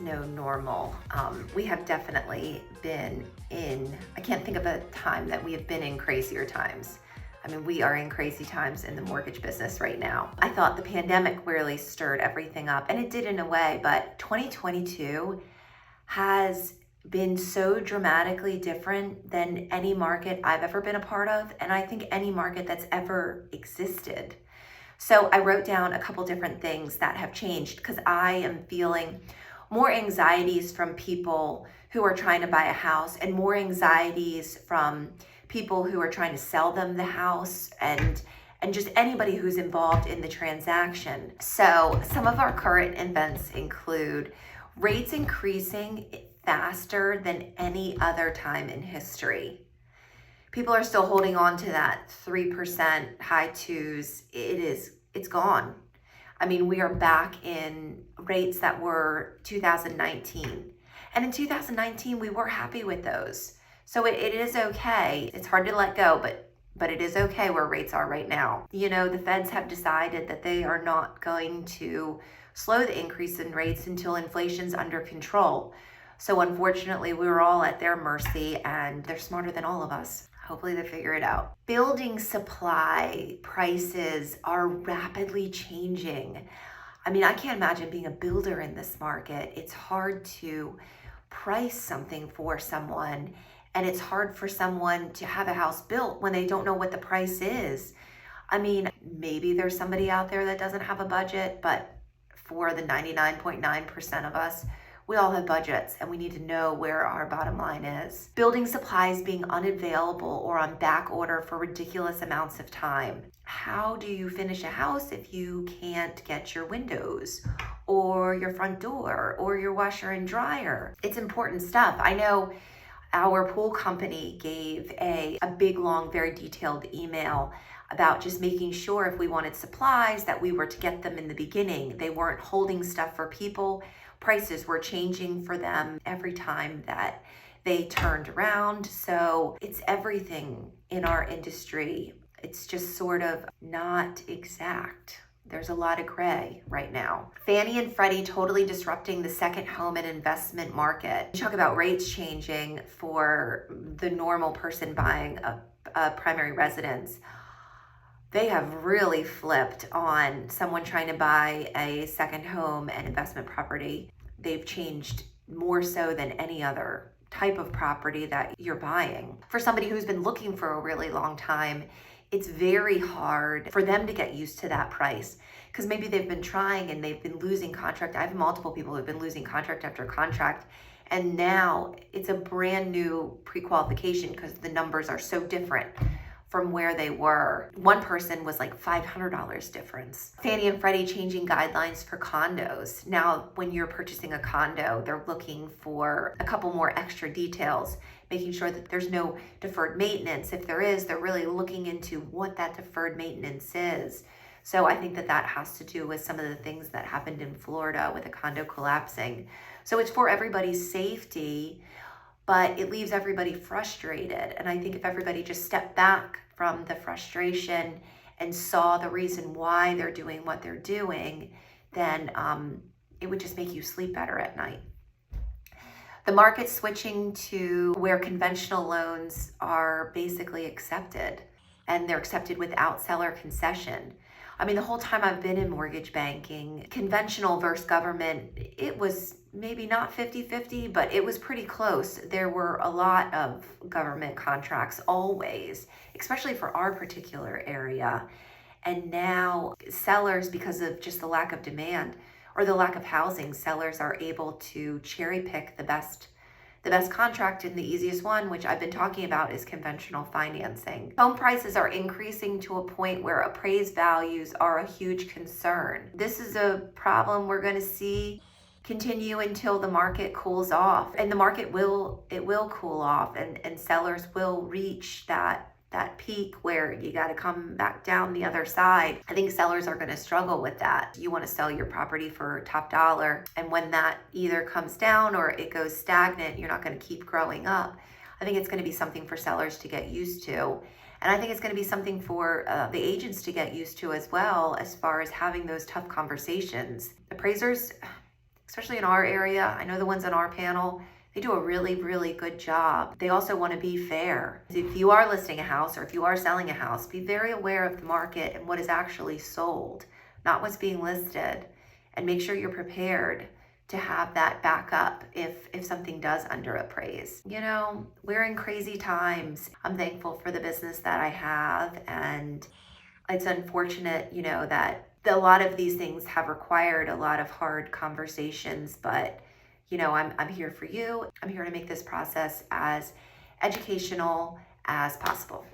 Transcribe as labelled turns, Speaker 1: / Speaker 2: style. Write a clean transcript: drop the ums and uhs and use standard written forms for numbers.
Speaker 1: no normal. We have definitely been I can't think of a time that we have been in crazier times. I mean, we are in crazy times in the mortgage business right now. I thought the pandemic really stirred everything up, and it did in a way, but 2022 has been so dramatically different than any market I've ever been a part of, and I think any market that's ever existed. So I wrote down a couple different things that have changed because I am feeling more anxieties from people who are trying to buy a house and more anxieties from people who are trying to sell them the house and just anybody who's involved in the transaction. So some of our current events include rates increasing faster than any other time in history. People are still holding on to that 3%, high twos. It's gone. I mean, we are back in rates that were 2019. And in 2019, we were happy with those. So it is okay. It's hard to let go, but it is okay where rates are right now. You know, the feds have decided that they are not going to slow the increase in rates until inflation's under control. So unfortunately, we were all at their mercy, and they're smarter than all of us. Hopefully they figure it out. Building supply prices are rapidly changing. I mean, I can't imagine being a builder in this market. It's hard to price something for someone, and it's hard for someone to have a house built when they don't know what the price is. I mean, maybe there's somebody out there that doesn't have a budget, but for the 99.9% of us, we all have budgets, and we need to know where our bottom line is. Building supplies being unavailable or on back order for ridiculous amounts of time. How do you finish a house if you can't get your windows or your front door or your washer and dryer? It's important stuff. I know our pool company gave a big, long, very detailed email about just making sure if we wanted supplies that we were to get them in the beginning. They weren't holding stuff for people. Prices were changing for them every time that they turned around. So it's everything in our industry. It's just sort of not exact. There's a lot of gray right now. Fannie and Freddie totally disrupting the second home and investment market. You talk about rates changing for the normal person buying a primary residence. They have really flipped on someone trying to buy a second home and investment property. They've changed more so than any other type of property that you're buying. For somebody who's been looking for a really long time, it's very hard for them to get used to that price because maybe they've been trying and they've been losing contract. I have multiple people who've been losing contract after contract, and now it's a brand new pre-qualification because the numbers are so different from where they were. One person was like $500 difference. Fannie and Freddie changing guidelines for condos. Now, when you're purchasing a condo, they're looking for a couple more extra details, making sure that there's no deferred maintenance. If there is, they're really looking into what that deferred maintenance is. So I think that has to do with some of the things that happened in Florida with a condo collapsing. So it's for everybody's safety, but it leaves everybody frustrated. And I think if everybody just stepped back from the frustration and saw the reason why they're doing what they're doing, then it would just make you sleep better at night. The market switching to where conventional loans are basically accepted, and they're accepted without seller concession. I mean, the whole time I've been in mortgage banking, conventional versus government, it was maybe not 50-50, but it was pretty close. There were a lot of government contracts always, especially for our particular area. And now sellers, because of just the lack of demand or the lack of housing, sellers are able to cherry pick the best contract, and the easiest one, which I've been talking about, is conventional financing. Home prices are increasing to a point where appraised values are a huge concern. This is a problem we're going to see continue until the market cools off, and the market will cool off, and sellers will reach that peak where you got to come back down the other side. I think sellers are going to struggle with that. You want to sell your property for top dollar, and when that either comes down or it goes stagnant, you're not going to keep growing up. I think it's going to be something for sellers to get used to. And I think it's going to be something for the agents to get used to as well, as far as having those tough conversations. Appraisers, especially in our area. I know the ones on our panel, they do a really, really good job. They also want to be fair. If you are listing a house or if you are selling a house, be very aware of the market and what is actually sold, not what's being listed, and make sure you're prepared to have that backup if something does underappraise. You know, we're in crazy times. I'm thankful for the business that I have, and it's unfortunate, you know, that a lot of these things have required a lot of hard conversations, but you know, I'm here for you. I'm here to make this process as educational as possible.